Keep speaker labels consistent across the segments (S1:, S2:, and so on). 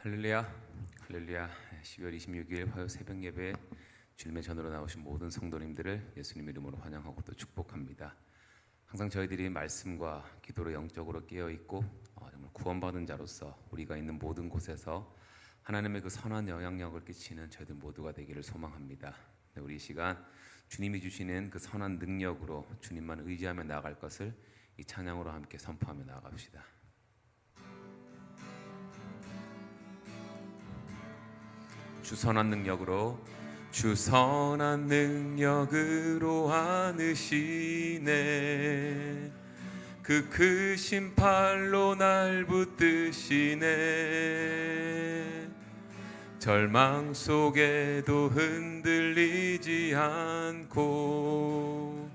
S1: 할렐루야, 할렐루야. 12월 26일 화요 새벽 예배 주님의 전으로 나오신 모든 성도님들을 예수님 이름으로 환영하고 또 축복합니다. 항상 저희들이 말씀과 기도로 영적으로 깨어 있고 정말 구원받은 자로서 우리가 있는 모든 곳에서 하나님의 그 선한 영향력을 끼치는 저희들 모두가 되기를 소망합니다. 우리 이 시간 주님이 주시는 그 선한 능력으로 주님만 의지하며 나아갈 것을 이 찬양으로 함께 선포하며 나아갑시다. 주 선한 능력으로 안으시네. 그 크신 팔로 날 붙드시네. 절망 속에도 흔들리지 않고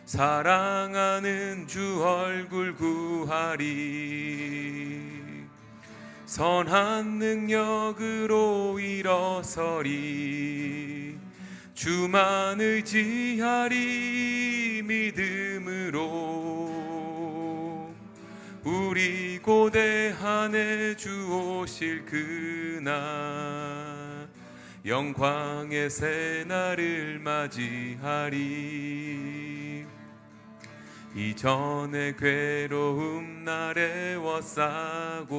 S1: 사랑하는 주 얼굴 구하리. 선한 능력으로 일어서리. 주만 의지하리. 믿음으로 우리 고대한에 주 오실 그날 영광의 새날을 맞이하리. 이전의 괴로움 날에 워싸고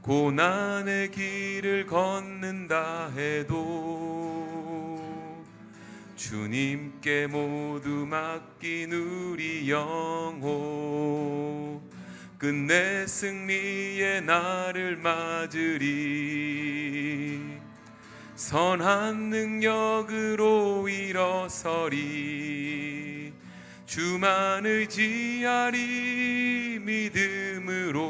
S1: 고난의 길을 걷는다 해도 주님께 모두 맡긴 우리 영혼 끝내 승리의 날을 맞으리. 선한 능력으로 일어서리. 주만 의지하리. 믿음으로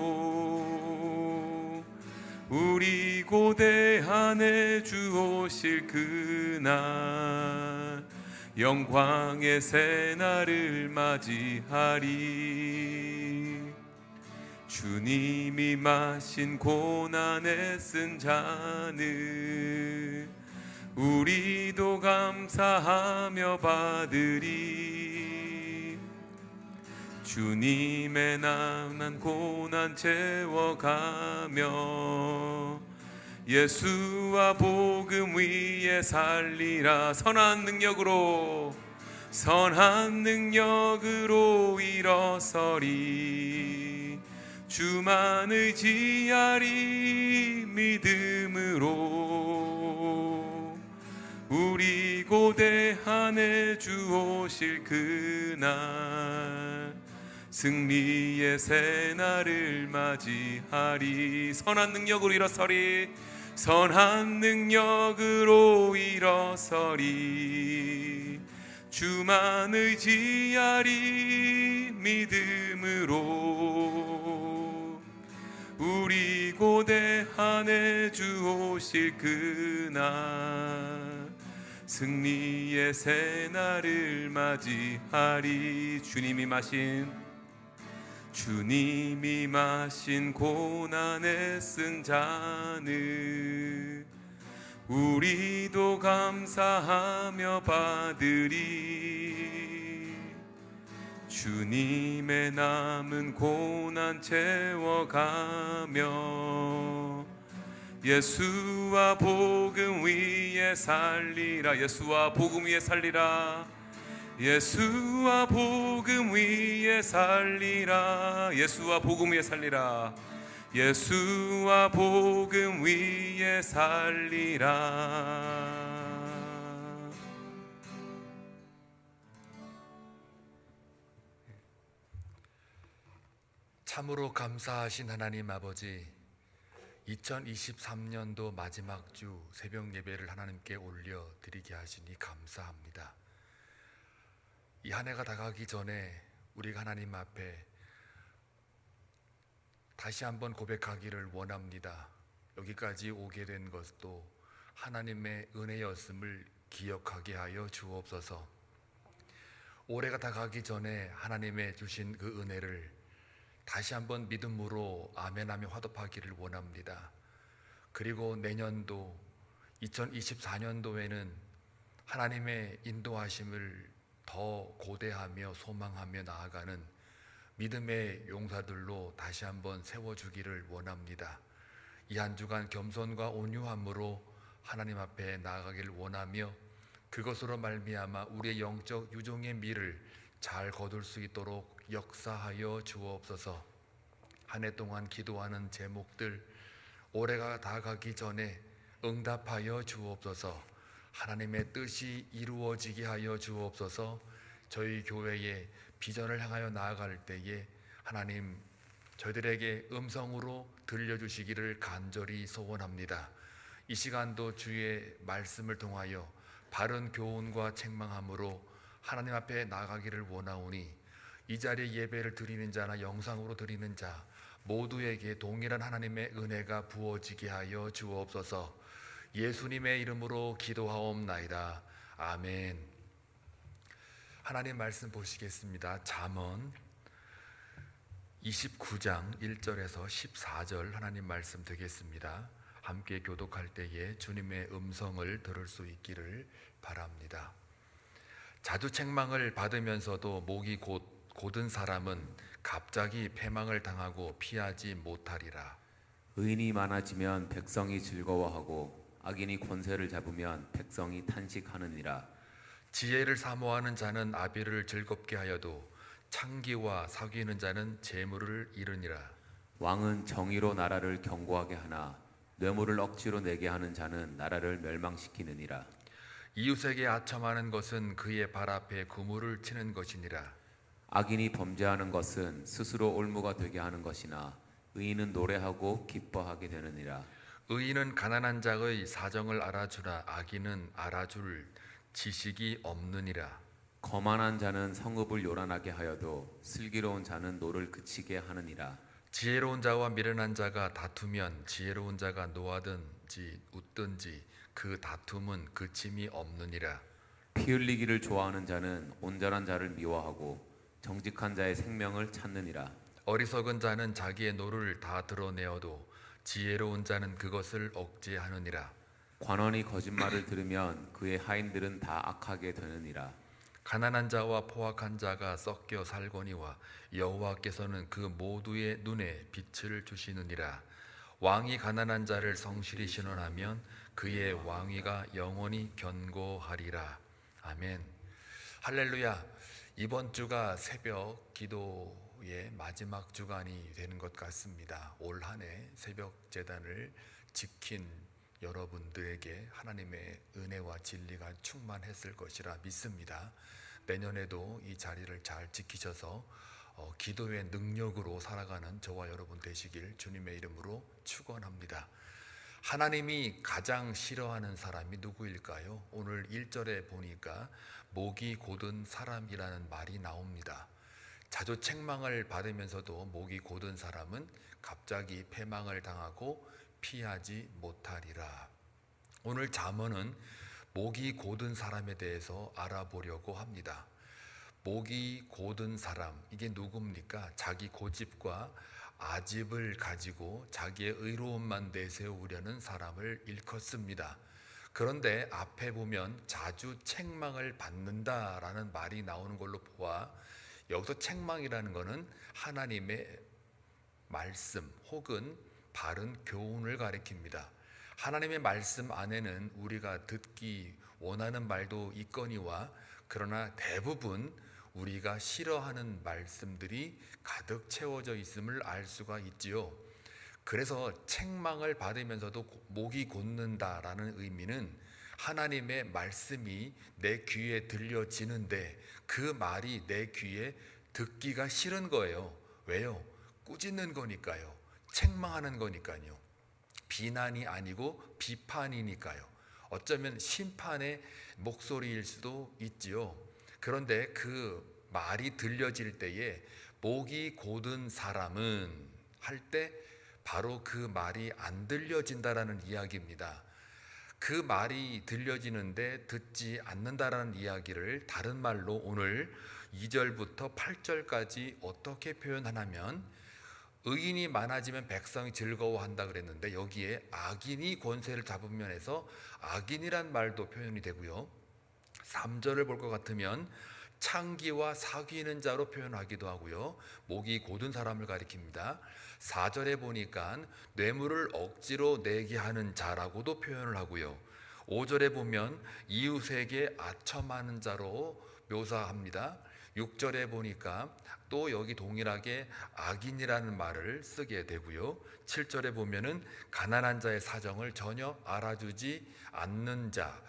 S1: 우리 고대한에 주 오실 그날 영광의 새날을 맞이하리. 주님이 마신 고난에 쓴 잔을 우리도 감사하며 받으리. 주님의 남은 고난 채워가며 예수와 복음 위에 살리라. 선한 능력으로 일어서리. 주만 의지하리. 믿음으로 우리 고대한에 주 오실 그날 승리의 새날을 맞이하리. 선한 능력으로 일어서리. 주만 의지하리. 믿음으로 우리 고대한에 주 오실 그날 승리의 새날을 맞이하리. 주님이 마신 고난에 쓴 잔을 우리도 감사하며 받으리. 주님의 남은 고난 채워가며 예수와 복음 위에 살리라. 예수와 복음 위에 살리라. 예수와 복음 위에 살리라. 예수와 복음 위에 살리라. 예수와 복음 위에 살리라.
S2: 참으로 감사하신 하나님 아버지, 2023년도 마지막 주 새벽 예배를 하나님께 올려드리게 하시니 감사합니다. 이 한 해가 다가기 전에 우리가 하나님 앞에 다시 한번 고백하기를 원합니다. 여기까지 오게 된 것도 하나님의 은혜였음을 기억하게 하여 주옵소서. 올해가 다가기 전에 하나님의 주신 그 은혜를 다시 한번 믿음으로 아멘하며 화답하기를 원합니다. 그리고 내년도 2024년도에는 하나님의 인도하심을 더 고대하며 소망하며 나아가는 믿음의 용사들로 다시 한번 세워주기를 원합니다. 이 한 주간 겸손과 온유함으로 하나님 앞에 나아가길 원하며 그것으로 말미암아 우리의 영적 유종의 미를 잘 거둘 수 있도록 역사하여 주옵소서. 한 해 동안 기도하는 제목들 올해가 다가기 전에 응답하여 주옵소서. 하나님의 뜻이 이루어지게 하여 주옵소서. 저희 교회의 비전을 향하여 나아갈 때에 하나님 저희들에게 음성으로 들려주시기를 간절히 소원합니다. 이 시간도 주의 말씀을 통하여 바른 교훈과 책망함으로 하나님 앞에 나가기를 원하오니 이 자리에 예배를 드리는 자나 영상으로 드리는 자 모두에게 동일한 하나님의 은혜가 부어지게 하여 주옵소서. 예수님의 이름으로 기도하옵나이다. 아멘. 하나님 말씀 보시겠습니다. 잠언 29장 1절에서 14절 하나님 말씀 되겠습니다. 함께 교독할 때에 주님의 음성을 들을 수 있기를 바랍니다. 자주 책망을 받으면서도 목이 곧은 사람은 갑자기 패망을 당하고 피하지 못하리라.
S1: 의인이 많아지면 백성이 즐거워하고 악인이 권세를 잡으면 백성이 탄식하느니라.
S2: 지혜를 사모하는 자는 아비를 즐겁게 하여도 창기와 사귀는 자는 재물을 잃으니라.
S1: 왕은 정의로 나라를 견고하게 하나 뇌물을 억지로 내게 하는 자는 나라를 멸망시키느니라.
S2: 이웃에게 아첨하는 것은 그의 발 앞에 그물을 치는 것이니라.
S1: 악인이 범죄하는 것은 스스로 올무가 되게 하는 것이나 의인은 노래하고 기뻐하게 되느니라.
S2: 의인은 가난한 자의 사정을 알아주나 악인은 알아줄 지식이 없느니라.
S1: 거만한 자는 성읍을 요란하게 하여도 슬기로운 자는 노를 그치게 하느니라.
S2: 지혜로운 자와 미련한 자가 다투면 지혜로운 자가 노하든지 웃든지 그 다툼은 그침이 없느니라.
S1: 피 흘리기를 좋아하는 자는 온전한 자를 미워하고 정직한 자의 생명을 찾느니라.
S2: 어리석은 자는 자기의 노를 다 드러내어도 지혜로운 자는 그것을 억제하느니라.
S1: 관원이 거짓말을 들으면 그의 하인들은 다 악하게 되느니라.
S2: 가난한 자와 포악한 자가 섞여 살거니와 여호와께서는 그 모두의 눈에 빛을 주시느니라. 왕이 가난한 자를 성실히 신원하면 그의 왕위가 영원히 견고하리라. 아멘. 할렐루야. 이번 주가 새벽 기도의 마지막 주간이 되는 것 같습니다. 올 한 해 새벽 제단을 지킨 여러분들에게 하나님의 은혜와 진리가 충만했을 것이라 믿습니다. 내년에도 이 자리를 잘 지키셔서 기도의 능력으로 살아가는 저와 여러분 되시길 주님의 이름으로 축원합니다. 하나님이 가장 싫어하는 사람이 누구일까요? 오늘 1절에 보니까 목이 곧은 사람이라는 말이 나옵니다. 자주 책망을 받으면서도 목이 곧은 사람은 갑자기 패망을 당하고 피하지 못하리라. 오늘 잠언은 목이 곧은 사람에 대해서 알아보려고 합니다. 목이 곧은 사람, 이게 누굽니까? 자기 고집과 아집을 가지고 자기의 의로움만 내세우려는 사람을 일컫습니다. 그런데 앞에 보면 자주 책망을 받는다라는 말이 나오는 걸로 보아 여기서 책망이라는 것은 하나님의 말씀 혹은 바른 교훈을 가리킵니다. 하나님의 말씀 안에는 우리가 듣기 원하는 말도 있거니와 그러나 대부분 우리가 싫어하는 말씀들이 가득 채워져 있음을 알 수가 있지요. 그래서 책망을 받으면서도 목이 곧는다라는 의미는 하나님의 말씀이 내 귀에 들려지는데 그 말이 내 귀에 듣기가 싫은 거예요. 왜요? 꾸짖는 거니까요. 책망하는 거니까요. 비난이 아니고 비판이니까요. 어쩌면 심판의 목소리일 수도 있지요. 그런데 그 말이 들려질 때에 목이 곧은 사람은 할 때 바로 그 말이 안 들려진다라는 이야기입니다. 그 말이 들려지는데 듣지 않는다라는 이야기를 다른 말로 오늘 2절부터 8절까지 어떻게 표현하냐면 의인이 많아지면 백성이 즐거워한다 그랬는데 여기에 악인이 권세를 잡은 면에서 악인이란 말도 표현이 되고요. 3절을 볼 것 같으면 창기와 사귀는 자로 표현하기도 하고요. 목이 곧은 사람을 가리킵니다. 4절에 보니까 뇌물을 억지로 내게 하는 자라고도 표현을 하고요. 5절에 보면 이웃에게 아첨하는 자로 묘사합니다. 6절에 보니까 또 여기 동일하게 악인이라는 말을 쓰게 되고요. 7절에 보면은 가난한 자의 사정을 전혀 알아주지 않는 자,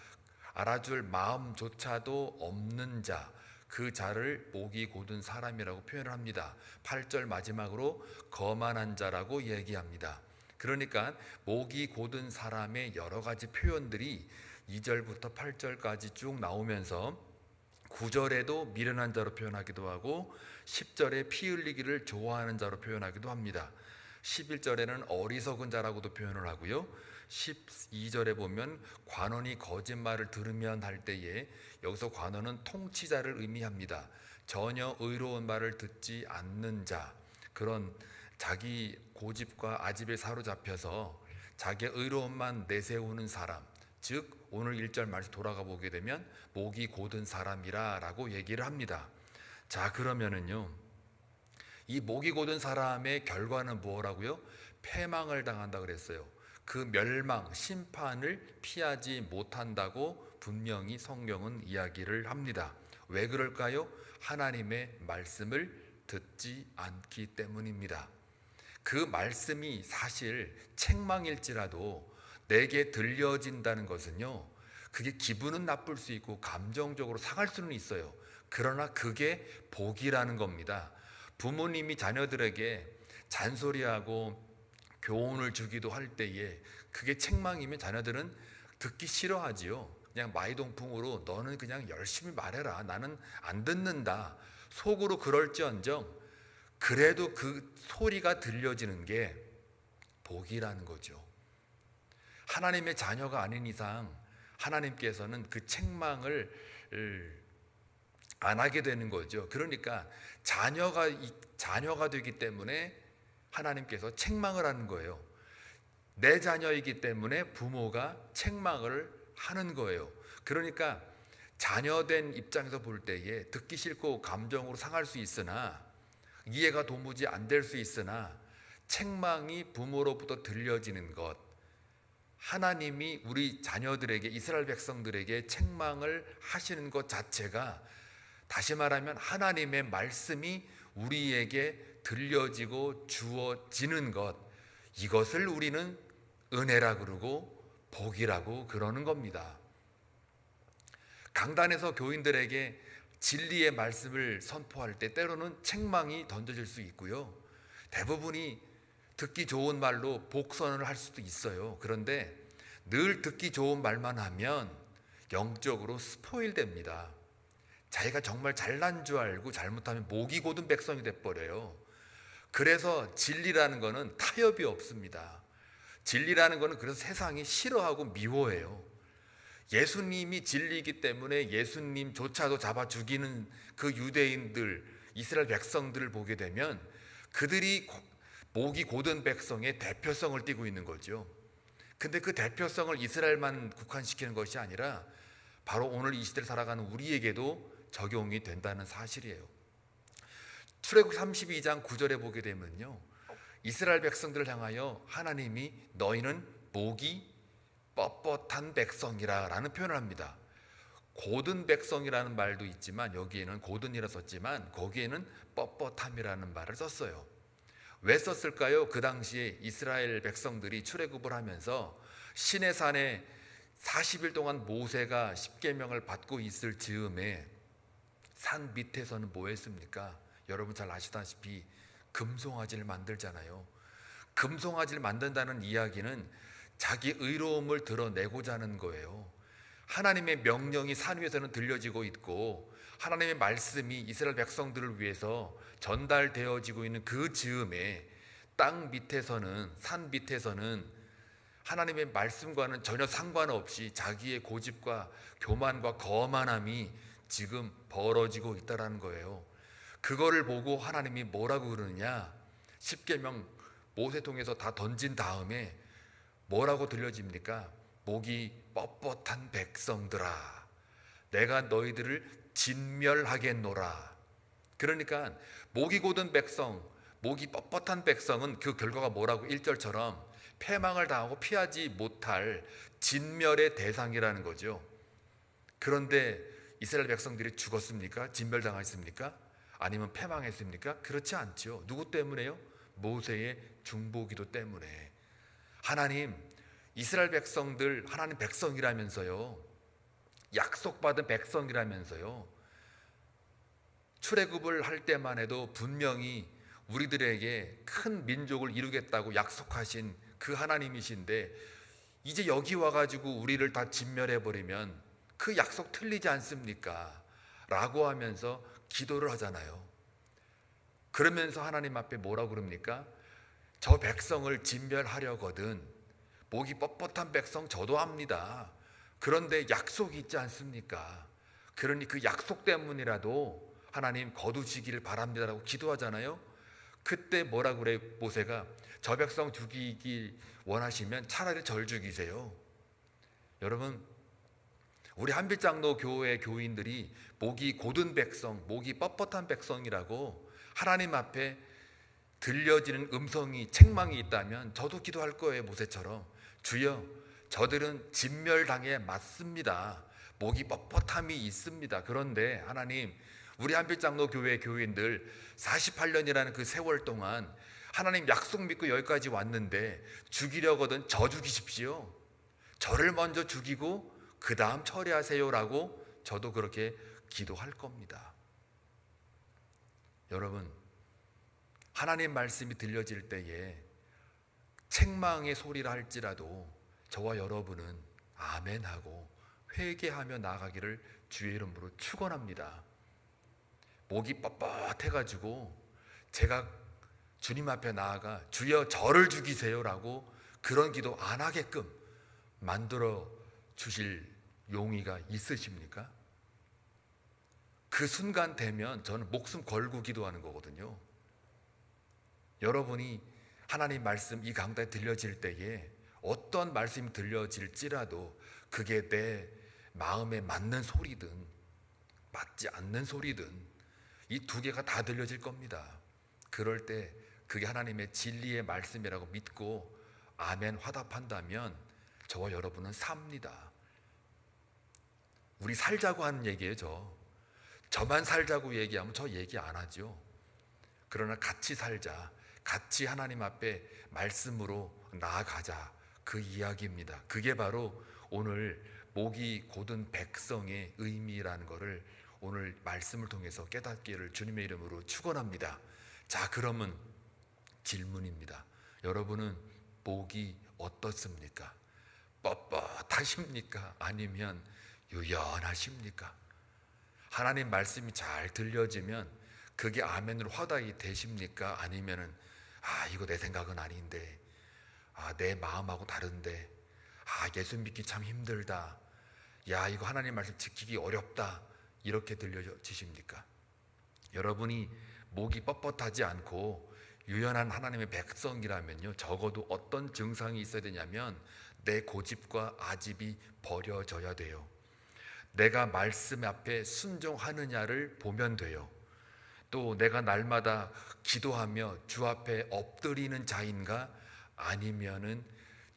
S2: 알아줄 마음조차도 없는 자, 그 자를 목이 곧은 사람이라고 표현을 합니다. 8절 마지막으로 거만한 자라고 얘기합니다. 그러니까 목이 곧은 사람의 여러 가지 표현들이 2절부터 8절까지 쭉 나오면서 9절에도 미련한 자로 표현하기도 하고 10절에 피 흘리기를 좋아하는 자로 표현하기도 합니다. 11절에는 어리석은 자라고도 표현을 하고요. 12절에 보면 관원이 거짓말을 들으면 할 때에 여기서 관원은 통치자를 의미합니다. 전혀 의로운 말을 듣지 않는 자, 그런 자기 고집과 아집에 사로잡혀서 자기의 의로움만 내세우는 사람, 즉 오늘 1절 말씀 돌아가 보게 되면 목이 곧은 사람이라 라고 얘기를 합니다. 자, 그러면은요, 이 목이 곧은 사람의 결과는 뭐라고요? 패망을 당한다 그랬어요. 그 멸망, 심판을 피하지 못한다고 분명히 성경은 이야기를 합니다. 왜 그럴까요? 하나님의 말씀을 듣지 않기 때문입니다. 그 말씀이 사실 책망일지라도 내게 들려진다는 것은요, 그게 기분은 나쁠 수 있고 감정적으로 상할 수는 있어요. 그러나 그게 복이라는 겁니다. 부모님이 자녀들에게 잔소리하고 교훈을 주기도 할 때에 그게 책망이면 자녀들은 듣기 싫어하지요. 그냥 마이동풍으로 너는 그냥 열심히 말해라, 나는 안 듣는다, 속으로 그럴지언정 그래도 그 소리가 들려지는 게 복이라는 거죠. 하나님의 자녀가 아닌 이상 하나님께서는 그 책망을 안 하게 되는 거죠. 그러니까 자녀가 되기 때문에 하나님께서 책망을 하는 거예요. 내 자녀이기 때문에 부모가 책망을 하는 거예요. 그러니까 자녀된 입장에서 볼 때에 듣기 싫고 감정으로 상할 수 있으나, 이해가 도무지 안 될 수 있으나, 책망이 부모로부터 들려지는 것, 하나님이 우리 자녀들에게, 이스라엘 백성들에게 책망을 하시는 것 자체가, 다시 말하면 하나님의 말씀이 우리에게 들려지고 주어지는 것, 이것을 우리는 은혜라 그러고 복이라고 그러는 겁니다. 강단에서 교인들에게 진리의 말씀을 선포할 때 때로는 책망이 던져질 수 있고요. 대부분이 듣기 좋은 말로 복선을 할 수도 있어요. 그런데 늘 듣기 좋은 말만 하면 영적으로 스포일 됩니다. 자기가 정말 잘난 줄 알고 잘못하면 목이 곧은 백성이 돼버려요. 그래서 진리라는 거는 타협이 없습니다. 진리라는 거는 그래서 세상이 싫어하고 미워해요. 예수님이 진리이기 때문에 예수님조차도 잡아 죽이는 그 유대인들, 이스라엘 백성들을 보게 되면 그들이 목이 곧은 백성의 대표성을 띠고 있는 거죠. 근데 그 대표성을 이스라엘만 국한시키는 것이 아니라 바로 오늘 이 시대를 살아가는 우리에게도 적용이 된다는 사실이에요. 출애굽 32장 9절에 보게 되면요, 이스라엘 백성들을 향하여 하나님이 너희는 목이 뻣뻣한 백성이라 라는 표현을 합니다. 곧은 백성이라는 말도 있지만 여기에는 곧은이라 썼지만 거기에는 뻣뻣함이라는 말을 썼어요. 왜 썼을까요? 그 당시에 이스라엘 백성들이 출애굽을 하면서 시내산에 40일 동안 모세가 십계명을 받고 있을 즈음에 산 밑에서는 뭐 했습니까? 여러분 잘 아시다시피 금송아지를 만들잖아요. 금송아지를 만든다는 이야기는 자기 의로움을 드러내고자 하는 거예요. 하나님의 명령이 산 위에서는 들려지고 있고 하나님의 말씀이 이스라엘 백성들을 위해서 전달되어지고 있는 그 즈음에 땅 밑에서는, 산 밑에서는 하나님의 말씀과는 전혀 상관없이 자기의 고집과 교만과 거만함이 지금 벌어지고 있다는 거예요. 그거를 보고 하나님이 뭐라고 그러느냐, 십계명 모세 통해서 다 던진 다음에 뭐라고 들려집니까? 목이 뻣뻣한 백성들아, 내가 너희들을 진멸하겠노라. 그러니까 목이 곧은 백성, 목이 뻣뻣한 백성은 그 결과가 뭐라고 1절처럼 패망을 당하고 피하지 못할 진멸의 대상이라는 거죠. 그런데 이스라엘 백성들이 죽었습니까? 진멸당했습니까? 아니면 패망했습니까? 그렇지 않죠. 누구 때문에요? 모세의 중보기도 때문에. 하나님, 이스라엘 백성들 하나님 백성이라면서요, 약속받은 백성이라면서요, 출애굽을 할 때만 해도 분명히 우리들에게 큰 민족을 이루겠다고 약속하신 그 하나님이신데, 이제 여기 와가지고 우리를 다 진멸해버리면 그 약속 틀리지 않습니까? 라고 하면서 기도를 하잖아요. 그러면서 하나님 앞에 뭐라고 그럽니까? 저 백성을 진멸하려거든 목이 뻣뻣한 백성 저도 압니다. 그런데 약속이 있지 않습니까? 그러니 그 약속 때문이라도 하나님 거두시기를 바랍니다라고 기도하잖아요. 그때 뭐라고 그래 모세가? 저 백성 죽이기 원하시면 차라리 절 죽이세요. 여러분, 우리 한빛장로 교회 교인들이 목이 곧은 백성, 목이 뻣뻣한 백성이라고 하나님 앞에 들려지는 음성이 책망이 있다면 저도 기도할 거예요. 모세처럼, 주여, 저들은 진멸당해 맞습니다. 목이 뻣뻣함이 있습니다. 그런데 하나님, 우리 한빛장로 교회 교인들 48년이라는 그 세월 동안 하나님 약속 믿고 여기까지 왔는데 죽이려거든 저 죽이십시오. 저를 먼저 죽이고 그 다음 처리하세요라고 저도 그렇게 기도할 겁니다. 여러분, 하나님 말씀이 들려질 때에 책망의 소리를 할지라도 저와 여러분은 아멘하고 회개하며 나아가기를 주의 이름으로 축원합니다. 목이 뻣뻣해가지고 제가 주님 앞에 나아가 주여 저를 죽이세요라고 그런 기도 안 하게끔 만들어 주실 용의가 있으십니까? 그 순간 되면 저는 목숨 걸고 기도하는 거거든요. 여러분이 하나님 말씀 이 강단에 들려질 때에 어떤 말씀이 들려질지라도 그게 내 마음에 맞는 소리든 맞지 않는 소리든 이 두 개가 다 들려질 겁니다. 그럴 때 그게 하나님의 진리의 말씀이라고 믿고 아멘 화답한다면 저와 여러분은 삽니다. 우리 살자고 하는 얘기예요. 저만 살자고 얘기하면 저 얘기 안 하죠. 그러나 같이 살자, 같이 하나님 앞에 말씀으로 나아가자, 그 이야기입니다. 그게 바로 오늘 목이 곧은 백성의 의미라는 것을 오늘 말씀을 통해서 깨닫기를 주님의 이름으로 축원합니다. 자, 그러면 질문입니다. 여러분은 목이 어떻습니까? 뻣뻣하십니까? 아니면 유연하십니까? 하나님 말씀이 잘 들려지면 그게 아멘으로 화답이 되십니까? 아니면은 이거 내 생각은 아닌데, 내 마음하고 다른데, 예수 믿기 참 힘들다, 야 이거 하나님 말씀 지키기 어렵다, 이렇게 들려지십니까? 여러분이 목이 뻣뻣하지 않고 유연한 하나님의 백성이라면요, 적어도 어떤 증상이 있어야 되냐면 내 고집과 아집이 버려져야 돼요. 내가 말씀 앞에 순종하느냐를 보면 돼요. 또 내가 날마다 기도하며 주 앞에 엎드리는 자인가, 아니면은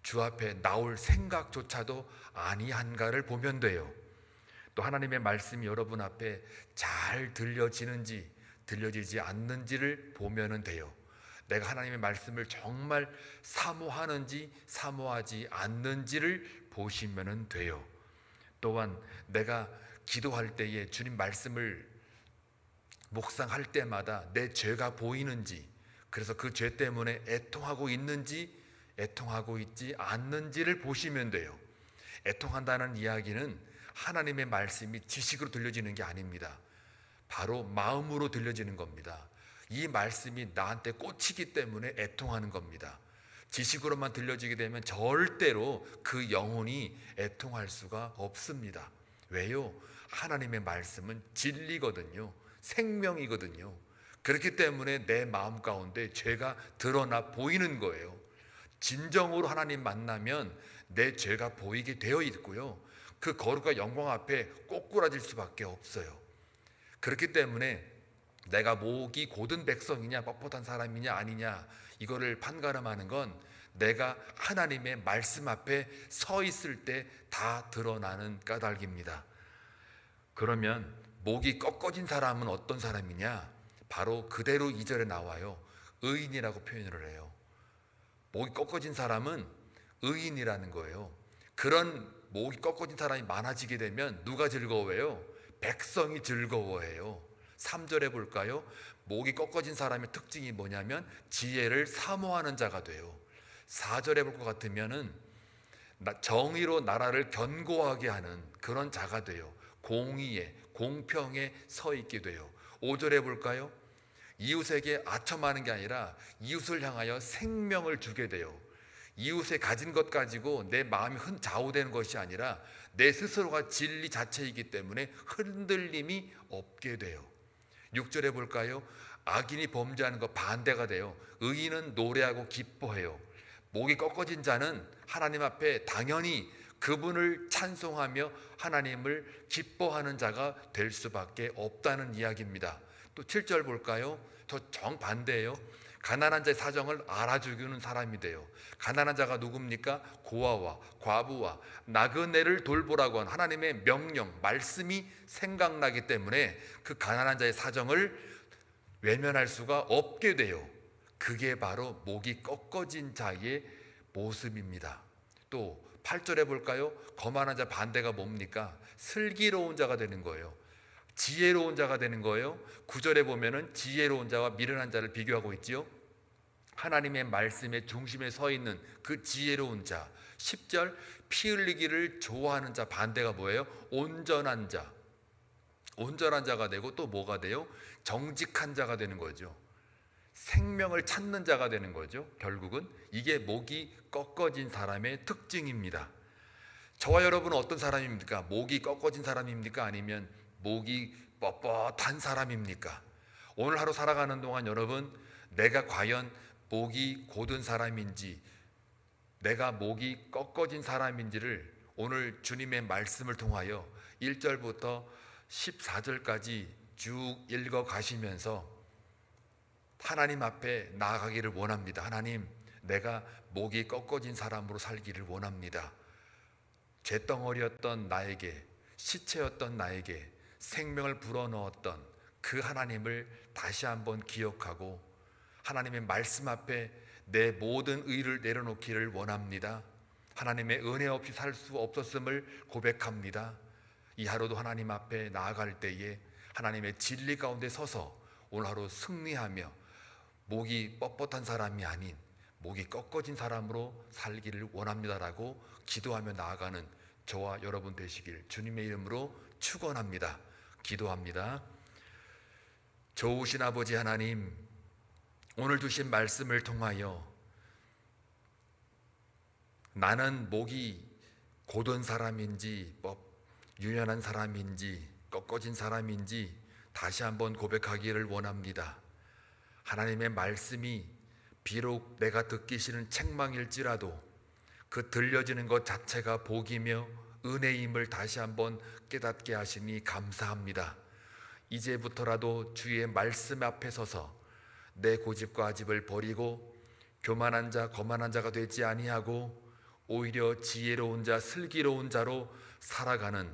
S2: 주 앞에 나올 생각조차도 아니한가를 보면 돼요. 또 하나님의 말씀이 여러분 앞에 잘 들려지는지 들려지지 않는지를 보면 돼요. 내가 하나님의 말씀을 정말 사모하는지 사모하지 않는지를 보시면 돼요. 또한 내가 기도할 때에 주님 말씀을 묵상할 때마다 내 죄가 보이는지, 그래서 그 죄 때문에 애통하고 있는지 애통하고 있지 않는지를 보시면 돼요. 애통한다는 이야기는 하나님의 말씀이 지식으로 들려지는 게 아닙니다. 바로 마음으로 들려지는 겁니다. 이 말씀이 나한테 꽂히기 때문에 애통하는 겁니다. 지식으로만 들려지게 되면 절대로 그 영혼이 애통할 수가 없습니다. 왜요? 하나님의 말씀은 진리거든요. 생명이거든요. 그렇기 때문에 내 마음 가운데 죄가 드러나 보이는 거예요. 진정으로 하나님 만나면 내 죄가 보이게 되어 있고요, 그 거룩과 영광 앞에 꼬꾸라질 수밖에 없어요. 그렇기 때문에 내가 목이 곧은 백성이냐 뻣뻣한 사람이냐 아니냐 이거를 판가름하는 건 내가 하나님의 말씀 앞에 서 있을 때 다 드러나는 까닭입니다. 그러면 목이 꺾어진 사람은 어떤 사람이냐? 바로 그대로 2절에 나와요. 의인이라고 표현을 해요. 목이 꺾어진 사람은 의인이라는 거예요. 그런 목이 꺾어진 사람이 많아지게 되면 누가 즐거워해요? 백성이 즐거워해요. 3절에 볼까요? 목이 꺾어진 사람의 특징이 뭐냐면 지혜를 사모하는 자가 돼요. 4절에 볼 것 같으면은 정의로 나라를 견고하게 하는 그런 자가 돼요. 공의에 공평에 서 있게 돼요. 5절에 볼까요? 이웃에게 아첨하는 게 아니라 이웃을 향하여 생명을 주게 돼요. 이웃에 가진 것 가지고 내 마음이 좌우되는 것이 아니라 내 스스로가 진리 자체이기 때문에 흔들림이 없게 돼요. 6절에 볼까요? 악인이 범죄하는 것 반대가 돼요. 의인은 노래하고 기뻐해요. 목이 꺾어진 자는 하나님 앞에 당연히 그분을 찬송하며 하나님을 기뻐하는 자가 될 수밖에 없다는 이야기입니다. 또 7절 볼까요? 더 정반대예요. 가난한 자의 사정을 알아주는 사람이 돼요. 가난한 자가 누굽니까? 고아와 과부와 나그네를 돌보라고 한 하나님의 명령, 말씀이 생각나기 때문에 그 가난한 자의 사정을 외면할 수가 없게 돼요. 그게 바로 목이 꺾어진 자의 모습입니다. 또 8절에 볼까요? 거만한 자 반대가 뭡니까? 슬기로운 자가 되는 거예요. 지혜로운 자가 되는 거예요. 9절에 보면은 지혜로운 자와 미련한 자를 비교하고 있지요. 하나님의 말씀의 중심에 서 있는 그 지혜로운 자. 10절 피 흘리기를 좋아하는 자 반대가 뭐예요? 온전한 자. 온전한 자가 되고 또 뭐가 돼요? 정직한 자가 되는 거죠. 생명을 찾는 자가 되는 거죠. 결국은 이게 목이 꺾어진 사람의 특징입니다. 저와 여러분은 어떤 사람입니까? 목이 꺾어진 사람입니까? 아니면 목이 뻣뻣한 사람입니까? 오늘 하루 살아가는 동안 여러분, 내가 과연 목이 곧은 사람인지, 내가 목이 꺾어진 사람인지를 오늘 주님의 말씀을 통하여 1절부터 14절까지 쭉 읽어 가시면서 하나님 앞에 나아가기를 원합니다. 하나님, 내가 목이 꺾어진 사람으로 살기를 원합니다. 잿덩어리였던 나에게, 시체였던 나에게 생명을 불어넣었던 그 하나님을 다시 한번 기억하고 하나님의 말씀 앞에 내 모든 의를 내려놓기를 원합니다. 하나님의 은혜 없이 살 수 없었음을 고백합니다. 이 하루도 하나님 앞에 나아갈 때에 하나님의 진리 가운데 서서 오늘 하루 승리하며 목이 뻣뻣한 사람이 아닌 목이 꺾어진 사람으로 살기를 원합니다라고 기도하며 나아가는 저와 여러분 되시길 주님의 이름으로 축원합니다. 기도합니다. 좋으신 아버지 하나님, 오늘 주신 말씀을 통하여 나는 목이 곧은 사람인지 유연한 사람인지 꺾어진 사람인지 다시 한번 고백하기를 원합니다. 하나님의 말씀이 비록 내가 듣기 싫은 책망일지라도 그 들려지는 것 자체가 복이며 은혜임을 다시 한번 깨닫게 하시니 감사합니다. 이제부터라도 주의 말씀 앞에 서서 내 고집과 아집을 버리고 교만한 자, 거만한 자가 되지 아니하고 오히려 지혜로운 자, 슬기로운 자로 살아가는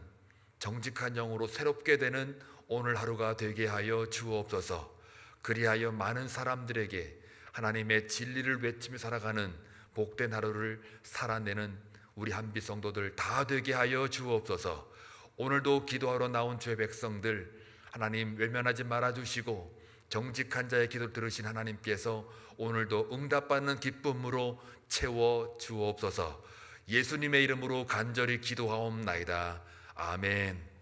S2: 정직한 영으로 새롭게 되는 오늘 하루가 되게 하여 주옵소서. 그리하여 많은 사람들에게 하나님의 진리를 외치며 살아가는 복된 하루를 살아내는 우리 한빛 성도들 다 되게 하여 주옵소서. 오늘도 기도하러 나온 주의 백성들 하나님 외면하지 말아주시고 정직한 자의 기도 들으신 하나님께서 오늘도 응답받는 기쁨으로 채워 주옵소서. 예수님의 이름으로 간절히 기도하옵나이다. 아멘.